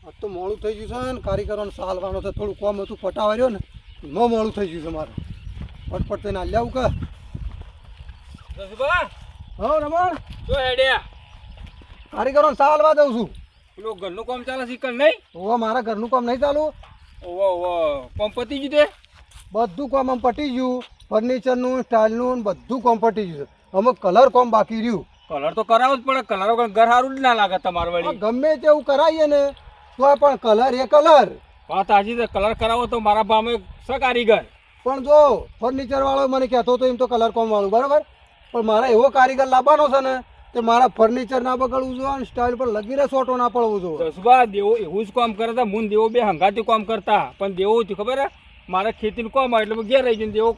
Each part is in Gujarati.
આ તો મોડું થઈ ગયું છે ને કારીગરોને સાલવાનો છે થોડું કોમ હતું પટાવા રહ્યો ને એમાં મોડું થઈ ગયું છે મારે ફટફટ થઈને હાલ આવું કે જસુભા હા રમણ જો હેડ્યા કારીગરોને સાલવા દઉં છું પેલું ઘરનું કામ ચાલે છે કણ નહીં ઓવા મારા ઘરનું કામ નહીં ચાલુ ઓવો ઓવો કામ પતી ગયું તે બધું કામ આમ પટી ગયું ફર્નિચરનું સ્ટાઇલનું બધું કામ પટી ગયું છે અમુક કલર કામ બાકી રહ્યું કલર તો કરાવવો જ પડે કલર વગર ઘર સારું જ ના લાગે તમારે આ વળી ગમે તેવું કરાવીએ ને તો પણ કલર એ કલર વાત સાચી છે કલર કરાવો તો મારા ભામે છે કારીગર પણ જો ફર્નિચર વાળો મને કહેતો હતો એમ તો કલર કોમ વાળું બરાબર પણ મારે એવો કારીગર લાવવાનો છે ને તે મારા ફર્નિચર ના બગડવું જોઈએ અને સ્ટાઇલ પર લગીને સોટો ના પડવું જોઈએ જસુભા દેવો એવું જ કામ કરતા મુન દેવો બે હંગાથી કામ કરતા પણ દેવો થયું ખબર હે મારે ખેતીનું કામ આવે એટલે ઘેર રહી ગયું દેવો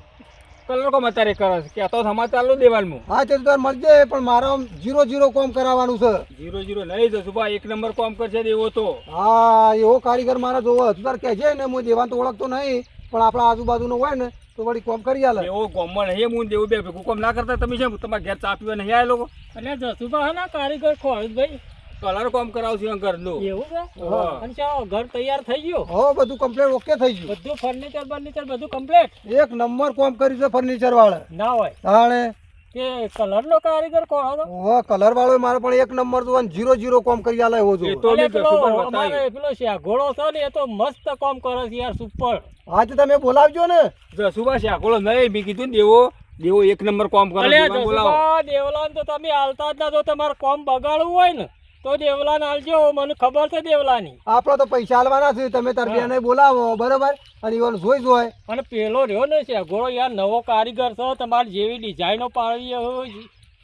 કલર કામ અત્યારે કરે છે કહેતો સમાચાર ચાલુ દેવાનું હા તે તાર મળજે પણ મારે આમ 0-0 કોમ કરાવવાનું છે 0-0 નહીં જસુભા એક નંબર કામ કરશે દેવો તો હા એવો કારીગર મારે જોવો તું તાર કહેજે ને હું દેવાન તો ઓળખતો નહીં પણ આપણા આજુબાજુનો હોય ને તો વળી કોમ કરી આલે એવો ગામમાં નહીં મુન દેવું બે ભેગું કામ ના કરતા તમે છે તમારા ઘેર ચા પીવા નહીં આવ્યા લોકો એટલે જસુભા હે ના કારીગર ખોળભાઈ કલર કામ કરાવશું ઘરનું એવું છે હા. અને ચાલો ઘર તૈયાર થઈ ગયું હો બધું કમ્પ્લીટ ઓકે થઈ ગયું બધું ફર્નિચર બધું કમ્પ્લીટ એક નંબર કોમ કર્યું છે ફર્નિચર વાળા ના હોય તાણે કે કલર નો કારીગર કોણ હતો ઓ કલર વાળો મારે પણ એક નંબર તો 0-0 કોમ કરી આલે એવો એ જો તો અલે બી જસુભા પેલો બતાવ્યું. અમારે પેલો ઘોડો છે ને એ તો મસ્ત કામ કરે છે યાર સુપર આજે તમે બોલાવજો ને જસુભા શાકોળો નહીં મેં કીધું ને દેવો એક નંબર કામ કરે અલે દેવાને બોલાવો જસુભા દેવલાન તો તમે હાલતા જ ના જો તમારે કામ બગાડવું હોય ને તો દેવલાન હાલજો મને ખબર છે દેવલાની આપડે તો પૈસા આલવાના છે તમે તાર બેને બોલાવો બરાબર અને ઈવન જોઈ અને પેલો રહ્યો ને છે ઘોડો યાર નવો કારીગર છે તમારે જેવી ડિઝાઇનો પાડવી હોય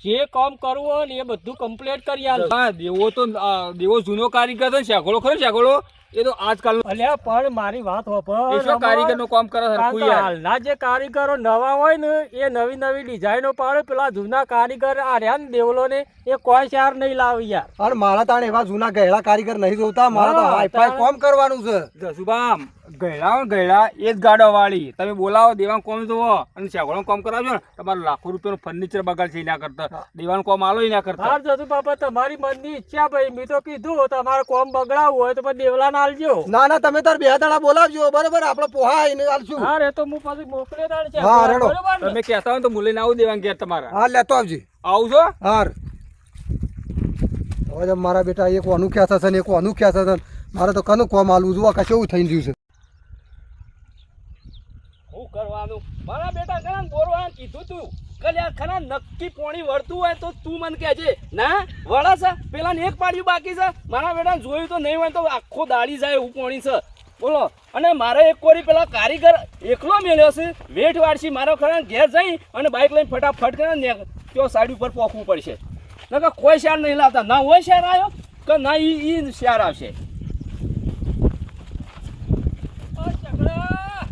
જે કામ કરવું હોય ને એ બધું કમ્પ્લીટ કરી આલે હા દેવો તો દેવો જૂનો કારીગર છે શાકોળો ખરો શાકોળો એ તો આજકાલ અલ્યા પણ મારી વાત હોભળ કારીગર નું કામ કરે કારણ હરખું કે યાર હાલના જે કારીગરો નવા હોય ને એ નવી નવી ડિઝાઇનો પાડે પેલા જૂના કારીગર આ રહ્યા ને દેવલો ને એ કોઈ ચાર નહીં લાવી યાર અને મારા તાણ એવા જૂના ગહેડા કારીગર નહીં જોતા મારા તો હા, હાઈફાઈ તાણ. કોમ કરવાનું છે જસુભા ગયડા એ જ ગાડો વાળી તમે બોલાવો દેવાન કોમ જોવો અને શાકોળો કામ કરાવજો ને તમારે લાખો રૂપિયાનું ફર્નિચર બગાડ છે ના કરતા દેવાન કોમ આલો ના કરતા હાર જતું બાપા તમારી મનની ઈચ્છા ભાઈ મેં તો કીધું તમારે કોમ બગડાવવું હોય તો પછી દેવલાને આલજો ના ના તમે તાર બે દાડા બોલાવજો બરાબર આપણે પોહા એને આલશું હા રે તો હું પછી મોકલી દાડ છે હા, રેડો. બરોબર ને? તમે કહેતા હોય ને તો મુલીને આવું દેવાન ઘેર તમારા હા લેતો આવજે આવું છો હાર હવે મારા બેટા એક વાનું ખ્યાસ છે ને એક વાનું ખ્યાસ છે મારે તો કનું કોમ આલવું જોવા કશું એવું થઈ ગયું છે શું કરવાનું મારા બેટા ઘણા બોરવા કીધું તું કલ્યા ખરા નક્કી પોણી વળતું હોય તો તું મને કહેજે ના વળા છે પેલા ને એક પાડ્યું બાકી છે મારા બેટા જોયું તો નહીં હોય તો આખો દાડી જાય એવું પોણી છે બોલો અને મારે એક કોરી પેલા કારીગર એકલો મેળ્યો છે વેઠ વાળશી મારો ખરા ઘેર જઈ અને બાઇક લઈને ફટાફટ કરે ને ત્યાં સાઈડ ઉપર પોખવું પડશે નકર કોઈ શેર નહીં લાવતા ના હોય શેર આવ્યો કે ના ઈ શેર આવશે ઓ ચકડા.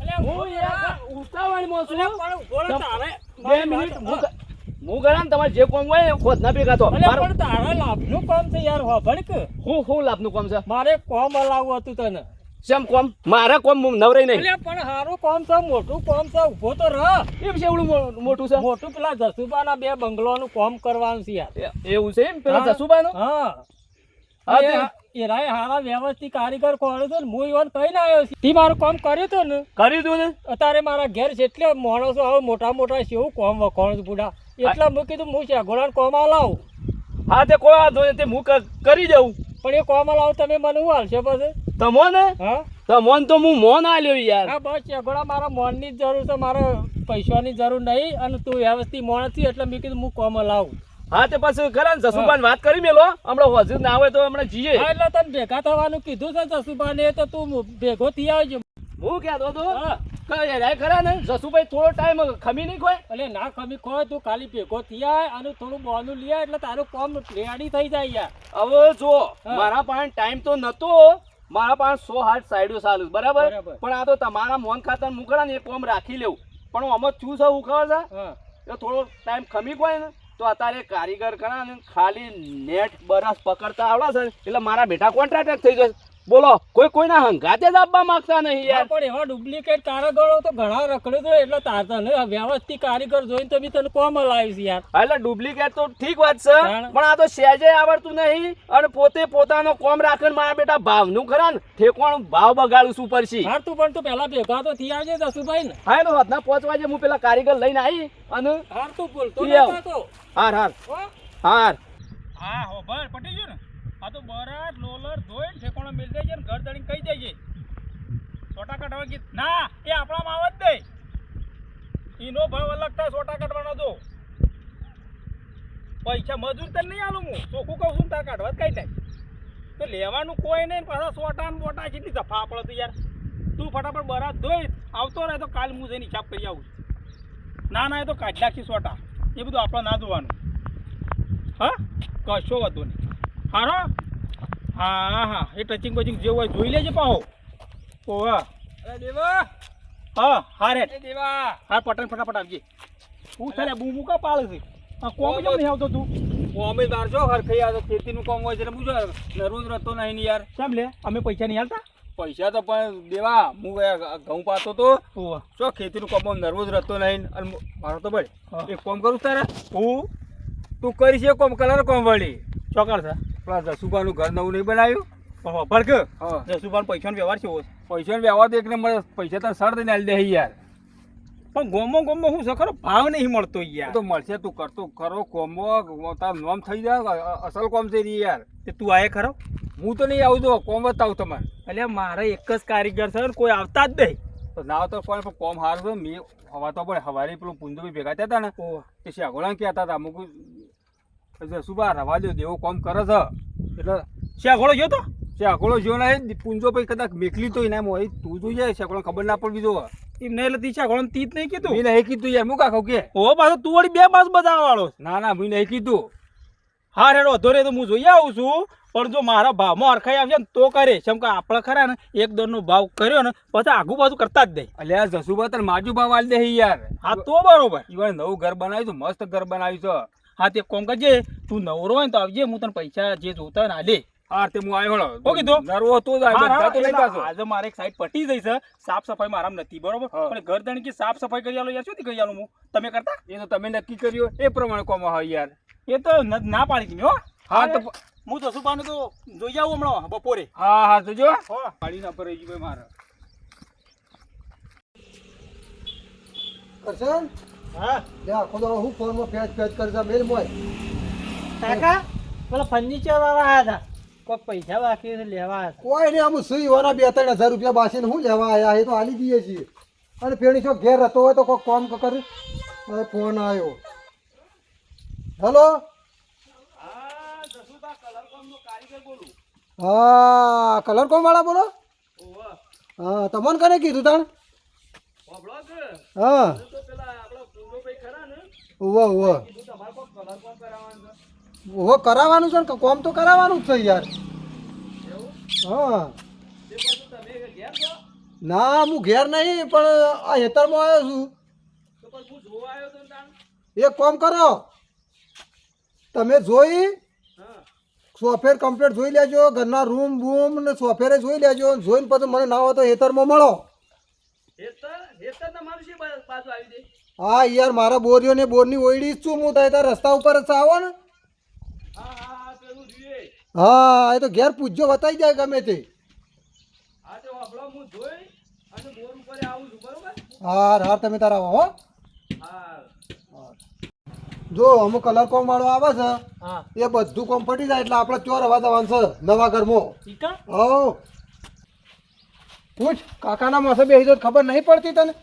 અલ્યા હું યાર ઉતાવળમાં છું. પણ ઉભો રહો તારે. 2 મિનિટ હું ગણા ને તમારે જે કોમ હોય ખોદ ના ભેગા તો અલ્યા પણ તારા લાભનું કામ છે યાર હોભળ કે હું લાભનું કામ છે મારે કોમ હલાવવું હતું તને શેમ કોમ મારા કોમ નવરાઈ નહીં અલ્યા પણ સારું કામ છે મોટું કામ છે ઉભો તો રહ એ વિશે એવડું મોટું છે મોટું પેલા જસુબાના 2 બંગલોનું કામ કરવાનું છે યાર એવું છે એમ પેલા હા. જસુબાનું હા હા, એરાય હારા વ્યવસ્થિત કારીગર ખોળ્યો તો ને હું ઈવન કહીને આવ્યો છું તી મારું કામ કર્યું હતું ને કર્યું તું ને અત્યારે મારા ઘેર જેટલે માણસો આવે મોટા કેવું કામ વખોણ બુડા એટલે મેં કીધું હું શેગોળાને કોમ લાવું હા તે કોઈ વાંધો નહીં તે હું કરી દઉં પણ એ કોમ લાવું તમે મને હું હાલશો પછી તમો ને હા તમોન તો હું મોન આલ્યો યાર હા બસ શેગોળા મારા મોનની જ જરૂર છે મારે પૈસાની જરૂર નહીં અને તું વ્યવસ્થિત મોણ છે એટલે મેં કીધું હું કોમ લાવું હા તે પછી ખરા ને જસુબાન વાત કરી મેલો હમણાં હજુ ના હોય તો હમણાં જઈએ હા એટલે તને ભેગા થવાનું કીધું છે જસુબાને તો તું ભેગો થઈ આવજો હું કહેતો તો હા કઈ ખરા ને જસુભાઈ થોડો ટાઈમ ખમી નહીં ખોય એટલે ના ખમી ખોય તું ખાલી ભેગો થઈ આય અને થોડું બોનું લઈ આય એટલે તારું કામ રેડી થઈ જાય યાર હવે જો હા. મારા પાસે ટાઈમ તો નતો મારા પાસે 100 હાથ સાઈડો ચાલુ બરાબર બરાબર. પણ આ તો તમારા મોન ખાતર મુકડા ને એ કોમ રાખી લેવું પણ આમાં શું છે હું ખબર છે હા એ થોડો ટાઈમ ખમી હોય ને તો અત્યારે કારીગર ખરા ને ખાલી નેટ બરસ પકડતા આવડે છે ને એટલે મારા બેટા કોન્ટ્રાક્ટર થઈ જશે બોલો કોઈના હંગાતે જ આપવા માંગતા નહીં હા, યાર. પણ એવા ડુપ્લિકેટ કારીગરો તો ઘણા રખડે છે એટલે તને વ્યવસ્થિત કારીગર જોઈને તો બી તને કોમ લાવીશ યાર. હા, એટલે ડુપ્લિકેટ તો ઠીક વાત છે, જાણ. પણ આ તો સહેજે આવડતું નહીં અને પોતે પોતાનો કોમ રાખીને મારા બેટા ભાવનું ખરા ને ઠેકવાનું ભાવ બગાડું છું પરથી. હા, તું પેલા ભેગા તો થઈ આવજે જસુભાઈ ને. હા, તો રાતના 5 વાગે હું પેલા કારીગર લઈને આવી અને હાર તું બોલતો ઈ આવ. નતો તો. હાર હો? હાર હા હો ભાઈ પટી ગયું ને. આ તો બરાબર લોલર ધોઈને ઠેકોણો મેલ દેજે ને ઘર દળીને કહી દેજે. સોટા કાઢવા ગીત ના એ આપણામાં આવત દે. ઈનો ભાવ અલગ થાય સોટા કાઢવાનો તો. પૈસા મજૂર તને નહીં આલું હું ચોખ્ખું કહું છું તાર કાઢવા જ કઈ નહીં. તો લેવાનું કોઈ નહીં પાછા સોટા ને બોટા જેટલી જફા પડે તો યાર. તું ફટાફટ બરાબર ધોઈ આવતો રહે તો કાલ હું જઈને હિસાબ કરી આવું છું. ના એ તો કાઢી નાખી સોટા એ બધું આપણે ના જોવાનું. હા કશો વાંધો નહીં. હારો હા એ ટચિંગ બચિંગ જેવું હોય જોઈ લેજે પાહો. ઓવા અરે દેવા હા રે દેવા હા પટન ફટાફટ આવજે. હું તારે બૂમુ કા પાળે છે આ કોમ કેમ નહીં આવતો તું? અમે તાર જો હરખઈ આ તો ખેતીનું કામ હોય છે એટલે હું જો રોજ રહેતો નહીં ને યાર. કેમ લે અમે પૈસા નહીં હાલતા? પૈસા તો પણ દેવા હું ઘઉં પાતો તો ઓવા જો ખેતીનું કામ નર્વસ રહેતો નહીં અને મારો તો ભાઈ હા. એક કામ કરું તારે હું તું કરીશ એ કામ કલર કામ વળી ચોકર છે પેલા જસુબાનું ઘર નવું નહીં બનાવ્યું. ભડક હા જસુભાઈ પૈસાનો વ્યવહાર છે પૈસાનો વ્યવહાર તો એક નંબર પૈસા તારે સર દઈને આલી દે યાર. પણ ગોમો હું છે ખરો ભાવ નહીં મળતો યાર. તો મળશે તું કરતો ખરો કોમો તારું નામ થઈ જાય અસલ કોમ છે રી યાર. તે તું આયે ખરો? હું તો નહીં આવું તો કોમ બતાવું તમારે. એટલે મારે એક જ કારીગર છે ને કોઈ આવતા જ નહીં. તો ના તો કોઈ પણ કોમ હારું છે મેં હવા તો પડે હવારે પેલું પુંજોભાઈ ભેગા થયા હતા ને તે શાગોળા કહેતા હતા અમુક જસુબા રવા દો દેવો કોમ કરે છે એટલે શેઘોળો ગયો તો શાગોળો જો નહીં પુંજોભાઈ કદાચ મેકલી તો એના મોય તું જોઈ જાય શાગોળા ખબર ના પડવી જો એમ નહીં એટલે તી શેઘોળો તીત નહીં કીધું. મેં નહીં કીધું યાર હું કાકો કે ઓ પાછો તું વળી બે બાજુ બતાવવા વાળો. ના મેં નહીં કીધું. હા રેડો વધો રે તો હું જોઈ આવું છું પણ જો મારા ભાવમાં અરખાઈ આવશે ને તો કરે કેમ કે આપણે ખરા ને એક દરનો ભાવ કર્યો ને પછી આગુ બાજુ કરતા જ નહીં. અલ્યા જસુબા તને માજુ ભાવ આલી દે યાર. હા તો બરોબર. ઈવન નવું ઘર બનાવ્યું છે મસ્ત ઘર બનાવ્યું છે. હા તે કોમ કરજે તું નવરો હોય ને તો આવજે હું તને પૈસા જે જોતા હોય ને આલે. હા તે હું આવ્યો હળો હો કીધું? નરવો તો જ આવ્યો બધા તો નહીં પાછો. આજે મારે એક સાઈડ પટી જઈ છે સાફ સફાઈ મારામ નથી બરોબર હા. પણ ઘર દણ કે સાફ સફાઈ કરી આલો યાર શું કરી આલું હું તમે કરતા એ તો તમે નક્કી કર્યું એ પ્રમાણે કોમ હોય યાર. એ તો ના પાડી તમે હો. હા તો હું તો સુપાનું તો જોઈ આવું હમણાં બપોરે. હા તો જો હો પાડી ના પર રહી ગયું ભાઈ મારે. કરશન હા લે આખો તો હું ફોનમાં ફેચ કરતા મેલ મોય કાકા પેલા ફર્નિચર વાળા આવ્યા હતા કોઈ પૈસા બાકી છે લેવા આવ્યા કોઈ નહીં આમ સુઈ વાળા 2-3 હજાર રૂપિયા બાસીને હું લેવા આયા એ તો આલી દઈએ છીએ અને પેણી જો ઘેર રહેતો હોય તો કોઈ કામ કર હવે ફોન આવ્યો હેલો હા કલર કોમ વાળા બોલો હા તમને કને કીધું તાણ હા ઓહો કરાવવાનું છે ને કોમ તો કરાવવાનું જ છે યાર હા ના હું ઘેર નહીં પણ આ હેતરમાં આવ્યો છું એક કામ કરો તમે જોઈ સોફેર કમ્પ્લીટ જોઈ લેજો ઘરના રૂમ બૂમ ને સોફેરે જોઈ લેજો જોઈને પછી મને ના હોય તો હેતરમાં મળો હા યાર મારા બોરીઓ ને બોરની ઓયડી જ છું હું ત્યાં રસ્તા ઉપર જ આવો ને હા એ તો ઘેર પૂછજો બતાવી જાય ગમે તે હા હા તમે તારા આવો હો જો અમુક કલર કોમ વાળો આવે છે હા એ બધું કોમ પટી જાય એટલે આપણે ચોર હવા જવાનું છે નવા ઘરમાં ઈકા હો પૂછ કાકાના માસે બેસી તો ખબર નહીં પડતી તને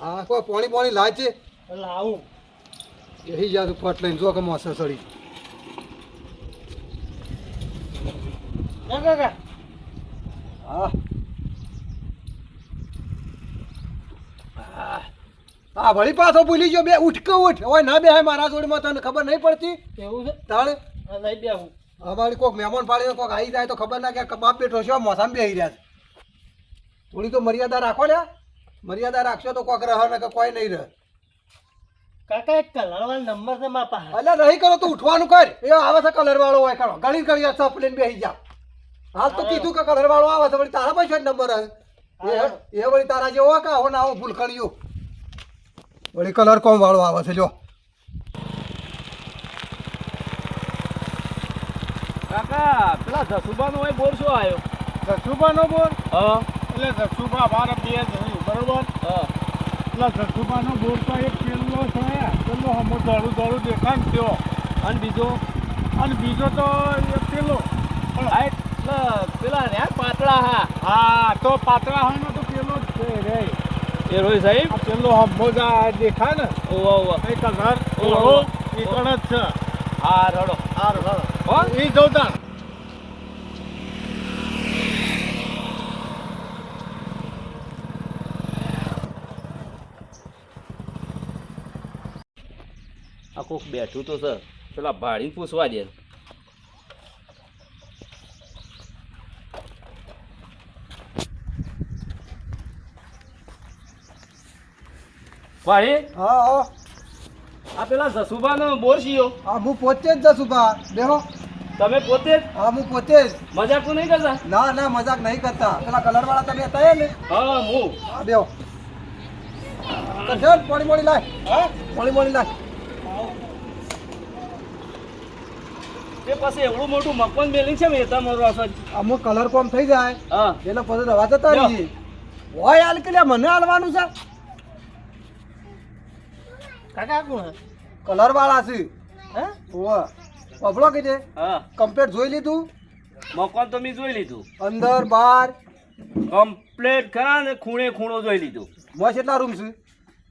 હા કોઈ પોણી લાજ છે લાવું એહી જા તું ફટ લઈને જો કે માસે સડી ના કાકા હા હા વળી પાછો ભૂલી ગયો બે ઉઠ કે ઉઠ હવે ના બેહાય મારા જોડીમાં તને ખબર નહીં પડતી એવું છે તાણે હા લઈ બેહું અમારી કોઈક મહેમાન પાડીને કોઈક આવી જાય તો ખબર ના કે બાપ બેઠો છે મોસામાં બેસી રહ્યા છે થોડી તો મર્યાદા રાખો ને મર્યાદા રાખશો તો કોઈક રહે ને કે કોઈ નહીં રહે કાકા એક કલર વાળો નંબર છે મારા પાસે એટલે નહીં કરો તો ઉઠવાનું કર એ આવે છે કલર વાળો હોય ખરો ઘણી ઘણી ચપ લઈને બેસી જા હાલ તો કીધું કે કલર વાળો આવે તો વળી તારા પાસે જ નંબર આવે એ વળી તારા જેવો કે આવો ને આવો ભૂલ કર્યું વળી કલર કોમ વાળો આવે છે જો કાકા પેલા જસુબાનો હોય બોર શું આવ્યો? જસુબાનો બોર હા એટલે જસુબા અમારા બે જણું બરોબર હા એટલે જસુબાનો બોર તો એક પેલો છે પેલો હમો દોડું દોડું દેખાય ને તેઓ અને બીજો અને બીજો તો એ પેલો આ એટલે પેલા રહ્યા પાતળા હા તો પાતળા હોય ને તો પેલો જ છે રે એ રોહિત સાહેબ આ પેલો હમો દેખાય ને ઓવા ઓવા એ કલર ઓહો. ઓહો એ કણ જ છે હા રડો હારું હો? હારું એ જોતા આ કોક બેઠું તો સર પેલા ભાડીને પૂછવા દે ભાઈ હા હા આ પેલા જસુબાનો બોર છીયો હા હું પોતે જ જશું બા બેહો તમે પોતે જ હા હું પોતે જ મજાક તો નહીં કરતા? ના ના મજાક નહીં કરતા પેલા કલર વાળા તમે હતા ને હા હું હા બેહો કરજો પાણી મોડી લાય હા પાણી મોડી લાય તે પછી એવડું મોટું મકાન બિલ્ડિંગ છે મેં તમારો અસર અમુક કલર કોમ થઈ જાય હા એટલે પછી રવા જતા લ્યો. રહીએ હોય હાલ કે લ્યા મને હાલવાનું છે કાકા કોણ કલર વાળા છે હે ઓવા પબલો કે છે હા કમ્પ્લીટ જોઈ લીધું મકાન તો મેં જોઈ લીધું અંદર બહાર કમ્પ્લેટ ખરા ને ખૂણે ખૂણો જોઈ લીધું મોય કેટલા રૂમ છે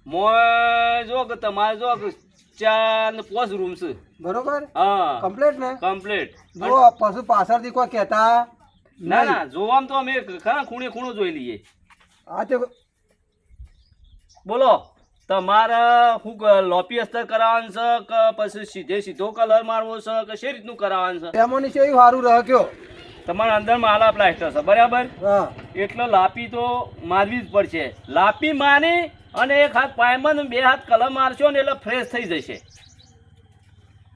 મોય જો કે તમારે જો કે 4 ને 5 રૂમ છે બરોબર હા કમ્પ્લીટ ને કમ્પ્લેટ જો પછી પાછળથી કોઈ કહેતા ના ના જોવામાં તો અમે ખરા ખૂણે ખૂણો જોઈ લઈએ આ તે બોલો તમારે શું લોપી અસ્તર કરાવવાનું છે કે પછી સીધે સીધો કલર મારવો છે કે શી રીતનું કરાવવાનું છે તેમાંની છે એવું સારું રહે કયો તમારે અંદર માલા પ્લાસ્ટર છે બરાબર હા એટલે લાપી તો મારવી જ પડશે લાપી મારી અને એક હાથ પાયમાં ને બે હાથ કલર મારશો ને એટલે ફ્રેશ થઈ જશે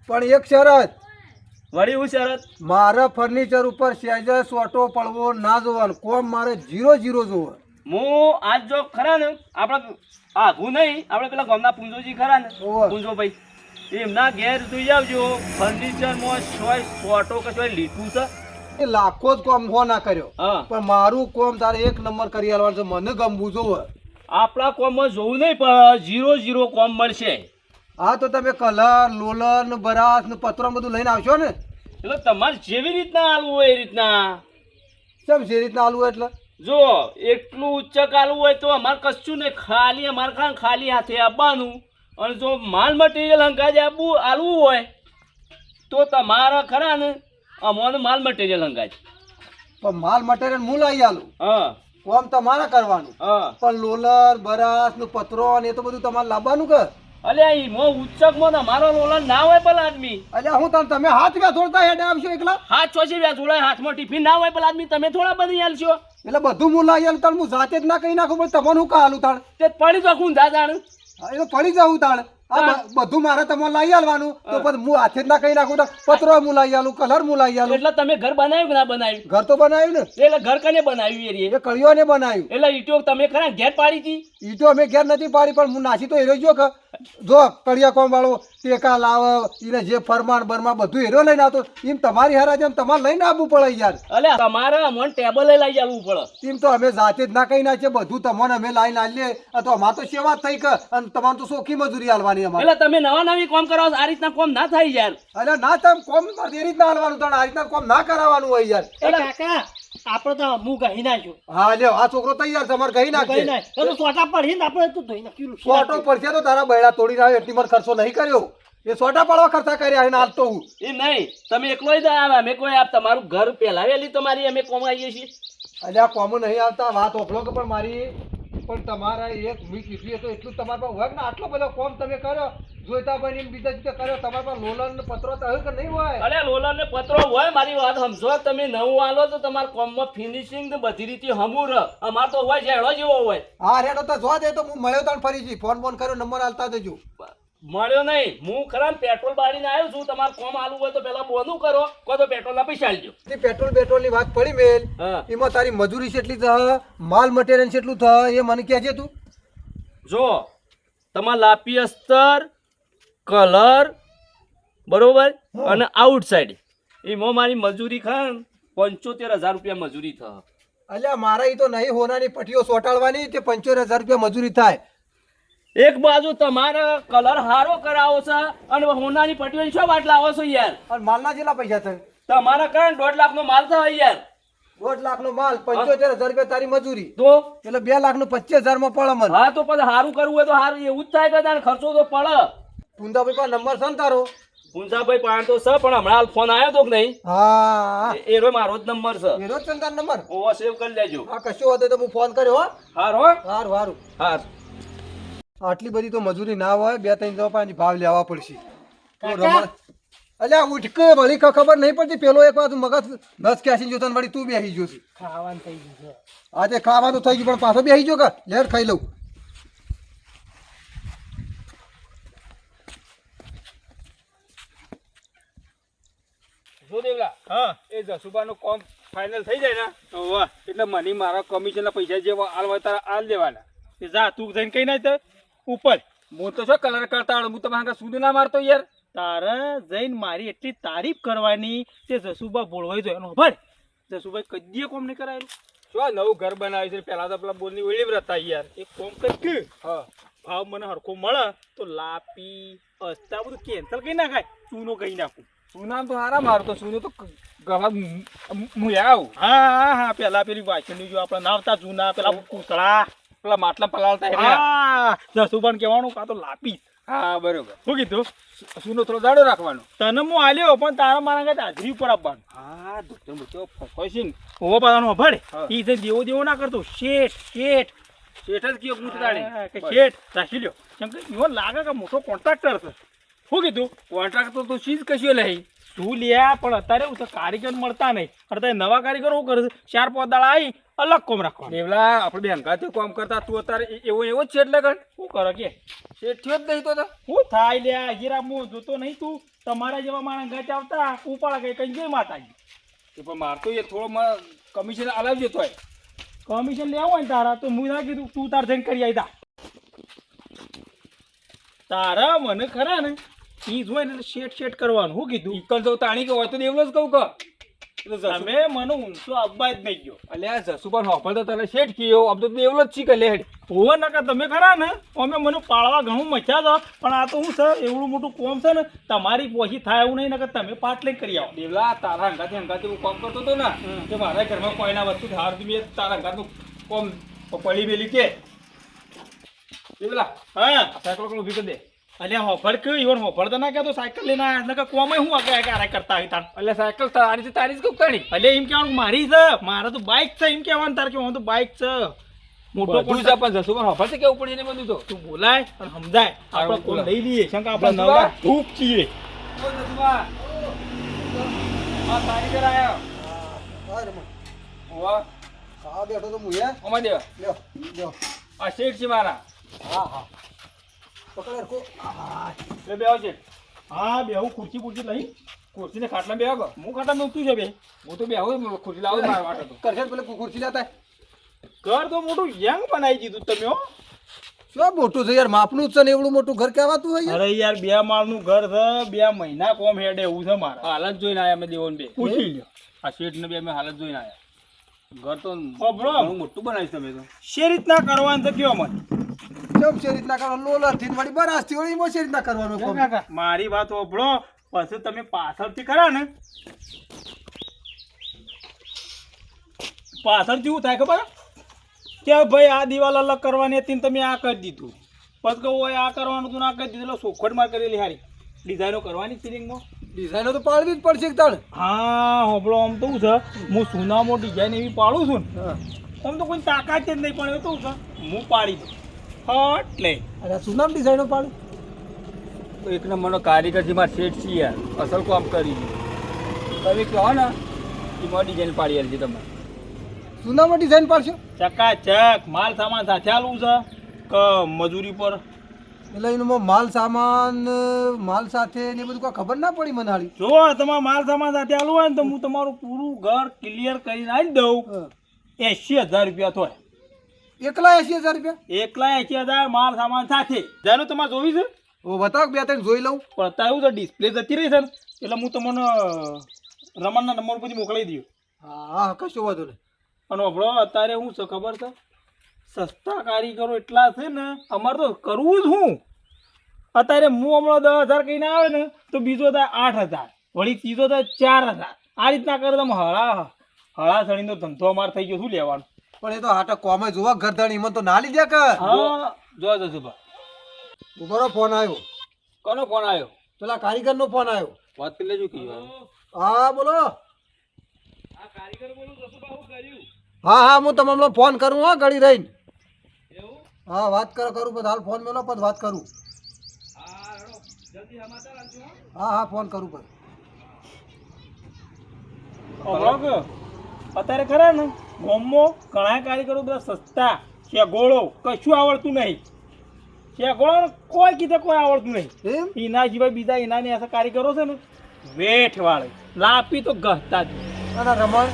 પણ એક શરત વળી હું શરત મારા ફર્નિચર ઉપર સહેજ સોટો પડવો ના જોવાનું કોમ મારે 0-0 જોવે હું આજ જો ખરા ને આપણે આઘું નહીં આપણે પેલા ગામના પુંજોજી ખરા ને ઓવે. પુંજોભાઈ એમના ઘેર જોઈ આવજો ફર્નિચરમાં સોટો કે કોઈ લીટું છે એ લાખો જ કોમ હો ના કર્યો હા પણ મારું કોમ તારે એક નંબર કરી આલવાનું છે મને ગમવું જોવે આપણા કોમમાં જોવું નહીં પણ 0-0 કોમ મળશે હા તો તમે કલર લોલર ને બરાસ ને પત્રો બધું લઈને આવશો ને એટલે તમારે જેવી રીતના આલવું હોય એ રીતના કેમ જે રીતના આલવું એટલે જો એટલું ઉચ્ચ આલવું હોય તો અમારે કશું નહીં ખાલી અમારે ખાલી હાથે આપવાનું અને જો માલ મટીરિયલ હંગાજે આલવું હોય તો તમારા ખરા ને અમારે માલ મટીરિયલ હંગાજ પણ માલ મટીરિયલ હું લઈ આલું હા કોમ તમારે કરવાનું હા પણ લોલર બરાસ ને પત્રો ને એ તો બધું તમારે લાવવાનું કે અલ્યા ઈ મો ઉચ્ચકમાં તમારો રોલર ના હોય પેલા આદમી અલ્યા હું તમે હાથ વ્યા થોડતા હેડે આવશો એકલા હાથ ચોસી વ્યા જોડાય હાથમાં ટિફિન ના હોય પેલા આદમી તમે થોડા બધી આલશો એટલે બધું હું લઈ આલું તાણ હું જાતે જ ના કહી નાખું પણ તમને હું કાલું તાણ તે પડી તો ખૂન જાણ હા, એ તો પડી જાઉં તાણ આ બધું મારે તમારે લઈ આલવાનું તો પછી હું હાથે જ ના કહી નાખું તો પત્રો હું લઈ આલું કલર હું લઈ આલું એટલે તમે ઘર બનાવ્યું કે ના બનાવ્યું ઘર તો બનાવ્યું ને એટલે ઘર કને બનાવ્યું એ એ કળીઓને બનાવ્યું એટલે ઈટો તમે ખરા ઘેર પાડી હતી ઈ તો અમે ઘેર નથી પાડી પણ હું નાસી તો હેરો જો કે જો કડિયા કોમ વાળો ટેકા લાવ એને જે ફરમાન બરમાન બધું હેરો લઈને આવતો એમ તમારી હારા જેમ તમારે લઈને આવવું પડે યાર એટલે તમારે અમને ટેબલ લઈ જવું પડે એમ તો અમે જાતે જ ના કહી નાખીએ બધું તમને અમે લાઈને આલીએ આ તો અમારે તો સેવા જ થઈ કે અને તમારે તો સોખી મજૂરી આલવાની અમારે એટલે તમે નવા નવી કોમ કરો આ રીતના કોમ ના થાય યાર એટલે ના તમે કોમ એ રીતના હાલવાનું તાણ આ રીતના કોમ ના કરાવવાનું હોય યાર એ કાકા આપણે તો હું કહી નાખ્યું હા લ્યો આ છોકરો તૈયાર તમારે કહી કહી નાખજે નાખ તો સોટા પડી ને આપણે તો ધોઈ નાખ્યું સોટો પડશે તો તારા બૈડા તોડી ના એટલી મારે ખર્ચો નહીં કર્યો એ સોટા પાડવા ખર્ચા કર્યા એને હાલ તો હું એ નહીં તમે એકલો જ આવે અમે કોઈ આપ તમારું ઘર પહેલાવેલી તમારી અમે કોમ આવીએ છીએ એટલે આ કોમો નહીં આવતા વાત ઓફલો કે પણ મારી પણ તમારા એક મી કીધી તો એટલું તમારા પાસે હોય ને આટલો બધો કોમ તમે કર્યો જોઈતા બની બીજા રીતે કર્યો તમારા પાસે લોલર ને પત્રો તો હવે કે નહીં હોય અરે લોલર ને પત્રો હોય મારી વાત સમજો તમે નવું આલો તો તમારા કોમમાં ફિનિશિંગ ને બધી રીતે હમું રહ અમાર તો હોય જેડો જેવો હોય હા રેડો તો જોવા દે તો હું મળ્યો તને ફરીથી ફોન કર્યો નંબર આલતા દેજો મળ્યો નહીં. હું ખરા પેટ્રોલ બાળીને આવ્યો છું. તમારે કોમ આલું હોય તો પેલા બોનું કરો, કો તો પેટ્રોલના પૈસા આલજો. તે પેટ્રોલની વાત પડી મેલ, હા. એમાં તારી મજૂરી કેટલી થશે, માલ મટીરિયલ કેટલું થશે એ મને કહેજે તું. જો તમારે લાપી અસ્તર, કલર, બરોબર, અને આઉટસાઇડ એમાં મારી મજૂરી ખાન 75,000 રૂપિયા મજૂરી થશે. અલ્યા મારા ઈ તો નહીં હોનાની પટ્ટીઓ સોટાડવાની, તે 75,000 રૂપિયા મજૂરી થાય. એક બાજુ તમારે કલર હારો કરાવો છે અને હોનાની પટ્ટીઓની શું વાત લાવો છો યાર? અને માલના કેટલા પૈસા થાય? તમારા કારણ 1.5 લાખનો માલ થાય યાર. 1.5 લાખનો માલ, 75,000 રૂપિયા તારી મજૂરી, તો એટલે 2 લાખનું 25,000 માં પડે મને. હા, તો પછી હારું કરવું હોય તો હારું એવું જ થાય કે તારે ખર્ચો તો પડે. પુંદાભાઈ પાસે નંબર છે ને તારો? પુંજાભાઈ પાસે તો છે, પણ હમણાં હાલ ફોન આવ્યો તો કે નહીં? હા, એ રો મારો જ નંબર છે. એનો જ છે ને તારો નંબર? ઓવો સેવ કરી લેજો. હા, કશો હતો તો હું ફોન કર્યો. હો, હારો સારું સારું. હાર. આટલી બધી તો મજૂરી ના હોય, 2-3 તો પાંચ ભાવ લેવા પડશે. તો કાકા? રમણ અલ્યા ઉઠકે વળી ખબર નહીં પડતી. પેલો એક વાર મગજ દસ ક્યાસી જોતા વળી તું બેસી ગયો છે. ખાવાનું થઈ ગયું છે. આજે ખાવાનું થઈ ગયું પણ પાછો બેસી ગયો કે લેર ખાઈ લઉં. જો દેવલા, હા એ જસુબાનું કોમ ફાઇનલ થઈ જાય ને તો વાહ, એટલે મને મારા કમિશનના પૈસા જે આલવા તારા આલ દેવાના. એ જા તું જઈને કઈ ના ઉપર હું તો શું કલર કરતા આવડે, હું તમારા સુધી ના મારતો યાર. તારે જઈને મારી એટલી તારીફ કરવાની તે જસુબા બોલવાઈ જાય એનો ભર. જસુભાઈ કદીએ કોમ નહીં કરાયેલું. શું નવું ઘર બનાવ્યું છે, પેલા તો પેલા બોલની ઓલી વ્રતા યાર. એક કોમ કર કે હા, ભાવ મને હરખો મળે તો લાપી અસ્તા બધું કેન્સલ કઈ નાખાય, ચૂનો કઈ નાખું. સુનામ તો હારા મારતો, સુનું તો ગવા હું આવું. હા હા હા, પેલા પેલી વાંચણી જો આપણે નાવતા જૂના પેલા પૂતળા પેલા માટલા પલાળતા એટલે. હા જસુબાન કહેવાનું કાં તો લાપી. હા, બરોબર. શું કીધું? સુનો થોડો દાડો રાખવાનો. તને હું આલ્યો પણ તારા મારા કાંઈ હાજરી ઉપર આપવાનું. હા, દુઃખ બચ્ચો ફસાય છે ને. હોવો પાછાનો ભરે હા. એ જઈને દેવો દેવો ના કરતો. શેઠ શેઠ શેઠ જ કયો હું હા, કે શેઠ રાખી લ્યો. કેમ કે એવો લાગે કે મોટો કોન્ટ્રાક્ટર છે. શું કીધું? કોન્ટ્રાક્ટ તો ચીજ કશી લઈ. તું લ્યા પણ અત્યારે એવું છે કારીગર મળતા નહીં. અત્યારે નવા કારીગરો શું કરે છે, 4-5 દાડા આવી અલગ કોમ રાખવાનું. દેવલા, આપણે બે હંગાતે કામ કરતા, તું અત્યારે એવો જ છે એટલે કણ શું કરે કે શેઠ થયો જ નહીં તો. શું થાય લ્યા હીરા હું જોતો નહીં તું તમારા જેવા માણસ ગાચ આવતા ઉપાડા કઈ કઈ જઈ માતાજી. એ પણ મારતો એ થોડો કમિશન અલાવજો તોય. કમિશન લેવું હોય ને તારા તો હું ના કીધું તું તાર જઈને કરી આવી તારા મને ખરા ને ઈ જોઈ ને શેટ શેટ કરવાનું. શું કીધું? ઈકલ તો તાણી કે હોય તો દેવલો જ કહું કે. તમે મને ઊંચો અબ્બા જ નહીં ગયો. અલ્યા જસુબાન હોફળ તો તને શેઠ કયો, આમ તો દેવલો જ શીખે લેડ. હોવે નકા તમે ખરા ને અમે મને પાળવા ઘણું મચ્યા છો પણ આ તો હું છે એવડું મોટું કોમ છે ને તમારી પોછી થાય એવું નહીં નકર તમે પાટ લઈને કરી આવો. દેવલા, તારા હંગાતે હું કામ કરતો હતો ને કે મારા ઘરમાં કોઈ ના વસ્તુ હાર મેં તારા હંગાતનું કોમ પડી મેલી કે. દેવલા, હા સાયકલ કોણ ઊભી કરી દે. અલ્યા હોફળ કે ઈવન હોફળ તો ના કહેતો સાયકલ લઈને આવ્યા નકર કોમે હું આગળ કરતા આવી તાર. અલ્યા સાયકલ તારી જ કહું તાણી. અલ્યા એમ કહેવાનું મારી છે મારે તો બાઇક છે એમ કહેવાનું તાર કે હું તો બાઇક છે મોટો બધું છે પણ જસુબાન હોફળ છે કેવું પડે ને બધું તો. તું બોલાય અને સમજાય આપણે બોલા. કોમ લઈ લઈએ શંકા આપણે જસુબા. નવરા ધૂપ છીએ. ઓ જસુબા, આ કારીગર આયો. હા રમણ, વાહ, ખાવા બેઠો તો હું હે. ઓમાં દેવા. લ્યો લ્યો. આ શેઠ છે મારા. હા હા, પકડ હરખો. હા, લે બેહો છે. હા બે હું ખુરશી ખુરશી લઈ ખુરશીને ખાટલા બેહો કે. હું ખાતા નહોતું છે બે હું તો બેહો ખુરશી લાવું મારા માટે તો. કરશે પેલે ખુરશી લેતા. ઘર તો મોટું યંગ બનાવી દીધું તમે હો. શું મોટું છે યાર, માપનું જ છે ને એવડું મોટું ઘર કહેવાતું હોય યાર. અરે યાર 2 માળનું ઘર છે 2 મહિના કોમ હેડે એવું છે મારા. હાલત જોઈને આયા અમે દેવોને બે. પૂછી લ્યો આ શેઠને બે અમે હાલત જોઈને આયા. ઘર તો હોભળો. ઘણું મોટું બનાવ્યું તમે તો. શી રીતના કરવાનું તો કયો મને કેમ છે રીતના કરવાનું? લોલરથી ને વળી બરાસથી વળી એમાં છે રીતના કરવાનું કામ? મારી વાત હોભળો પછી તમે પાછળથી કરા ને પાછળથી શું થાય ખબર કે ભાઈ આ દિવાલ અલગ કરવાની હતી ને તમે આ કરી દીધું પછી કહું હોય આ કરવાનું તું ના કરી દીધું એટલે સોખવટ માં કરેલી હારી ડિઝાઇનો કરવાની સિલિંગમાં. ડિઝાઇનો તો પાડવી જ પડશે તાણ. હા હોભળો આમ તો શું છે હું સુનામાં ડિઝાઇન એવી પાડું છું ને હા, આમ તો કોઈ તાકાત જ નહીં પણ એ તો શું છે હું પાડી દઉં એટલે અને આ શું નામ ડિઝાઇનો પાડે? તો એક નંબરનો કારીગર છે મારા શેઠ છે યાર, અસલ કામ કરી તમે કહો ને એમાં ડિઝાઇન પાડી આલી છે તમારે. શું નામમાં ડિઝાઇન પાડશો? ચકાચક માલ સામાન સાથે આલું છે કે મજૂરી પર એટલે એનું માલ સામાન માલ સાથે ને એ બધું કોઈ ખબર ના પડી મને હાલી. જો તમારે માલ સામાન સાથે આલું હોય ને તો હું તમારું પૂરું ઘર ક્લિયર કરીને આવી દઉં. 80,000 રૂપિયા થાય. એકલા 80,000 રૂપિયા? એકલા 80,000 માલ સામાન સાથે. જેનું તમારે જોવી છે ઓ બતાવ, બે ત્રણ જોઈ લઉં. પણ અત્યારે એવું તો ડિસ્પ્લે જતી રહી છે ને એટલે હું તમને રમણના નંબર પછી મોકલી દઉં. હા હા, કશો વાંધો નહીં. અને હમણો અત્યારે શું છે ખબર છે, સસ્તા કારીગરો એટલા છે ને, અમારે તો કરવું જ શું. અત્યારે હું હમણાં 10,000 કહીને આવે ને તો બીજો થાય 8,000, વળી ત્રીજો થાય 4,000. આ રીતના કરે તમે હળા સળીનો ધંધો અમારે થઈ ગયો. શું લેવાનું? પણ એ તો હાટા કોમે જોવા ગરદણ ઈમન તો ના લીધા કે. હા જો જસુભા, ઉભરો ફોન આવ્યો. કોનો ફોન આવ્યો? પેલા કારીગરનો ફોન આવ્યો. વાત કરી લેજો કીધું. હા બોલો. આ કારીગર બોલું જસુભા, હું કર્યું? હા હા, હું તમને ફોન કરું. હા ઘડી રહીને. એવું? હા વાત કરું પછી હાલ ફોન મેલો પછી વાત કરું. હા હેડો, જલ્દી સમાચાર આપજો. હા હા, ફોન કરું પછી. અત્યારે ખરા ને ગામમાં ઘણા કારીગરો બધા સસ્તા છે. ગોળો કશું આવડતું નહીં. ગોળો કોઈ કીધે કોઈ આવડતું નહીં. એમ? એના સિવાય બીજા એના ને એસા કારીગરો છે ને વેઠ વાળે લાપી તો ગહતા જ. અને રમણ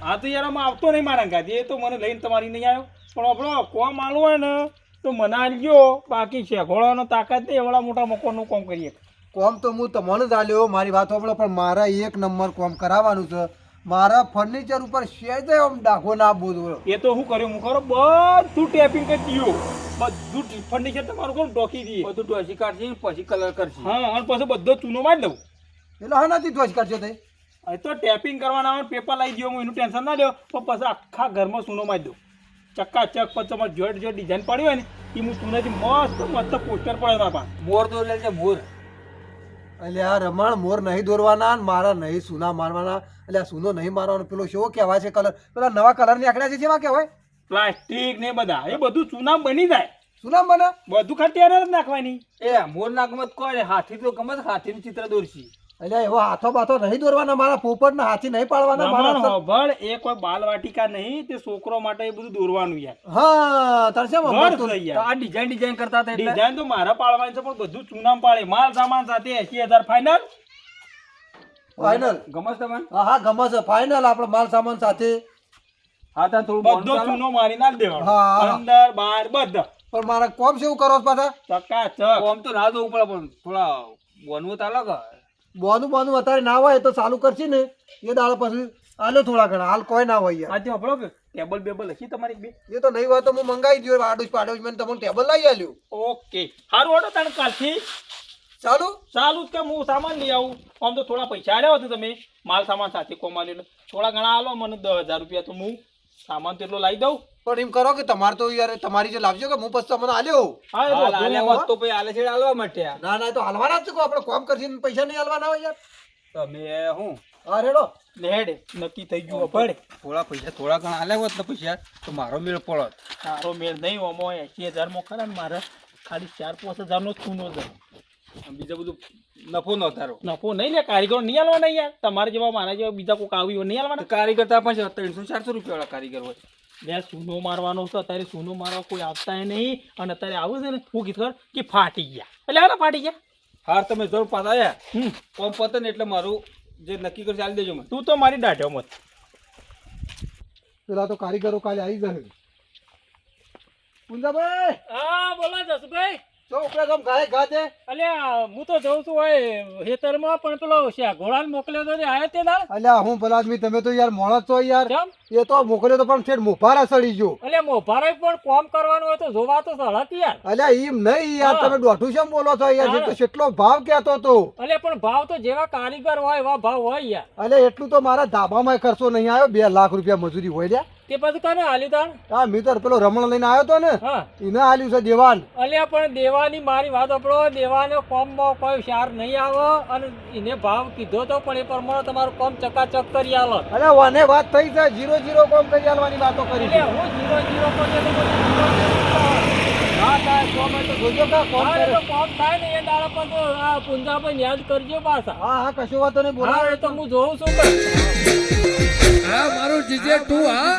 હા તો યાર આમાં આવતો નહીં મારા ગાદી. એ તો મને લઈને તમારી નહીં આવ્યો. પણ આપણો કોમ આલું હોય ને તો મને આલજો. બાકી છે ઘોડાનો તાકાત નહીં એવડા મોટા મકોનનું કામ કરીએ. કોમ તો હું તમને જ આલ્યો, મારી વાત સાંભળો. પણ મારા 1 નંબર કોમ કરાવવાનું છે. મારા ફર્નિચર ઉપર શેજે આમ ડાઘો ના બોલવો. એ તો શું કર્યું હું ખરો, બધું ટેપિંગ કરી દીધું. બધું ફર્નિચર તમારું કોણ ઢોકી દઈએ. બધું ટોસી કાઢશે પછી કલર કરશે. હા અને પછી બધો ચૂનો મારી દઉં. એટલે હા નથી ધ્વજ કરજો તે. એ તો ટેપિંગ કરવાના આવે પેપર લાવી દો. હું એનું ટેન્શન ના લ્યો. પણ પછી આખા ઘરમાં ચૂનો મારી દઉં. ચક્કાચક પછી તમારે જો ડિઝાઇન પડી હોય ને એ હું ચૂનાથી મસ્ત પોસ્ટર પડે મારા પાસે. મોર દોર લેજે, મોર. એટલે આ રમણ મોર નહીં દોરવાના ને મારા નહીં સૂના મારવાના. એટલે આ સૂનો નહીં મારવાનો. પેલો શો કહેવાય છે કલર, પેલા નવા કલર નીકળ્યા છે જેવા કહેવાય પ્લાસ્ટિક ને બધા એ બધું ચૂના બની જાય. સૂના મને બધું ખાલી ત્યારે જ નાખવાની. એ મોર નાકમત કોઈ હાથી તો ગમે હાથીનું ચિત્ર દોરશી. એટલે એવો હાથો બાથો નહીં દોરવાના. મારા પોપટ ના હાથી નહીં પાડવાના. મારા રમણ એ કોઈ બાલ વાટિકા નહીં. તે છોકરો માટે એ બધું દોરવાનું યાર. હા તરસે ઘર છે યાર. આ ડિઝાઇન કરતા હતા એટલે ડિઝાઇન તો મારા પાડવાની છે પણ બધું ચૂનામાં પાડે. માલ સામાન સાથે 80,000 ફાઇનલ. ફાઇનલ. ગમે છે તમને? હા હા ગમે છે ફાઇનલ. આપણે માલ સામાન સાથે. હા ત્યાં થોડું બધો ચૂનો મારી નાખ દેવાનો. હા. અંદર બહાર બધા પણ મારા કોમ છે એવું કરો છો પાછા. ચકાચક. આમ તો ના દઉં પડે પણ થોડા બનવું તો અલગ. બોનું અત્યારે ના હોય તો ચાલુ કરશે ને એ દાડા પછી આલો થોડા ઘણા. હાલ કોઈ ના હોય યાર. આજે આપણો કે ટેબલ બેબલ હશે તમારી બે? એ તો નહીં હોય તો હું મંગાવી દઉં. આડોશ પાડોશ મને તમને ટેબલ લઈ આલ્યું. ઓકે સારું ઓર્ડર તને કાલથી ચાલુ ચાલુ જ કે હું સામાન લઈ આવું. આમ તો થોડા પૈસા આલ્યા હતો તમે માલ સામાન સાથે કોમાલી થોડા ઘણા આલો મને 10,000 રૂપિયા તો હું સામાન તો એટલો લાવી દઉં. પણ એમ કરો કે તમારે તો યાર તમારી જે લાવજો કે હું પછી તમને આલ્યો. હા એ હાલ બધું. આલે મત તો પછી આલે છે આલવા માટે. ના ના એ તો હાલવાના જ છે. આપણે કોમ કરશે ને પૈસા નહીં હાલવાના હોય યાર. તમે હું હા રેડો. લેડ નક્કી થઈ ગયું પડે. થોડા પૈસા થોડા ઘણા આલ્યા હોત ને પૈસા તો મારો મેળ પડત. તારો મેળ નહીં ઓમો 80,000 માં ખરા ને મારે ખાલી 4-5 હજારનો ચૂનો છે. બીજા બધું નફો ન તારો. નફો નહીં લે કારીગરો નહીં આલવાના યાર. તમારે જેવા મારા જેવા બીજા કોઈ આવી હોય નહીં આલવાના. કારીગર તા પણ 300-400 રૂપિયા વાળા કારીગર હોય. બે સૂનો મારવાનો છે અત્યારે. સૂનો મારવા કોઈ આવતા નહીં. અને અત્યારે આવું છે ને હું કીધું કે ફાટી ગયા. એટલે આના ફાટી ગયા. હાર તમે જરૂર પાછા આવ્યા કોમ પતે ને એટલે મારું જે નક્કી કરી ચાલી દેજો મને. તું તો મારી દાઢ્યો મત. પેલા તો કારીગરો કાલે આવી જશે. પુંજાભાઈ હા બોલો જસભાઈ. તો ઉપરે ગામ ગાય ગા છે. અલ્યા હું તો જઉં છું હોય હેતરમાં પણ પેલો ઘોડા મોકલ્યો તો આયો તે દાળ. અલ્યા હું ભલા આદમી તમે તો યાર મોણસ છો યાર. કેમ? એ તો મોકલ્યો તો પણ છેડ મોભારા સડી ગયો. અલ્યા મોભારે પણ કોમ કરવાનું હોય તો જોવા તો સળતી યાર. અલ્યા એમ નહીં યાર. તમે દોઢું શેમ બોલો છો યાર. જે તો કેટલો ભાવ કહેતો તો. અલ્યા પણ ભાવ તો જેવા કારીગર હોય એવા ભાવ હોય યાર. અલ્યા એટલું તો મારા ધાબામાં ખર્ચો નહીં આવ્યો. 2 લાખ રૂપિયા મજૂરી હોય લ્યા. તે પછી કને આલ્યું તાણ? હા મીટર પેલો રમણ લઈને આવ્યો તો ને હા એને આલ્યું છે દેવાન. અલ્યા પણ દેવાની મારી વાત આપણો દેવાનો કોમમાં કોઈ શાર નહીં આવે. અને એને ભાવ કીધો તો પણ એ પ્રમાણે તમારું કોમ ચકાચક કરી આલો. અલ્યા વાને વાત થઈ છે. 0-0 કોમ કરી આલવાની વાતો કરી છે. એટલે હું 0-0 કરીએ તો હા થાય કોમ હોય તો જોજો કા કોમ કરે. કોમ થાય ને એ દાડા પર તો આ પુંજાભાઈ યાદ કરજો પાછા. હા હા કશો વાતો નહીં હા બોલાવે એ તો હું જોઉં છું. હા મારું જીજે તું હા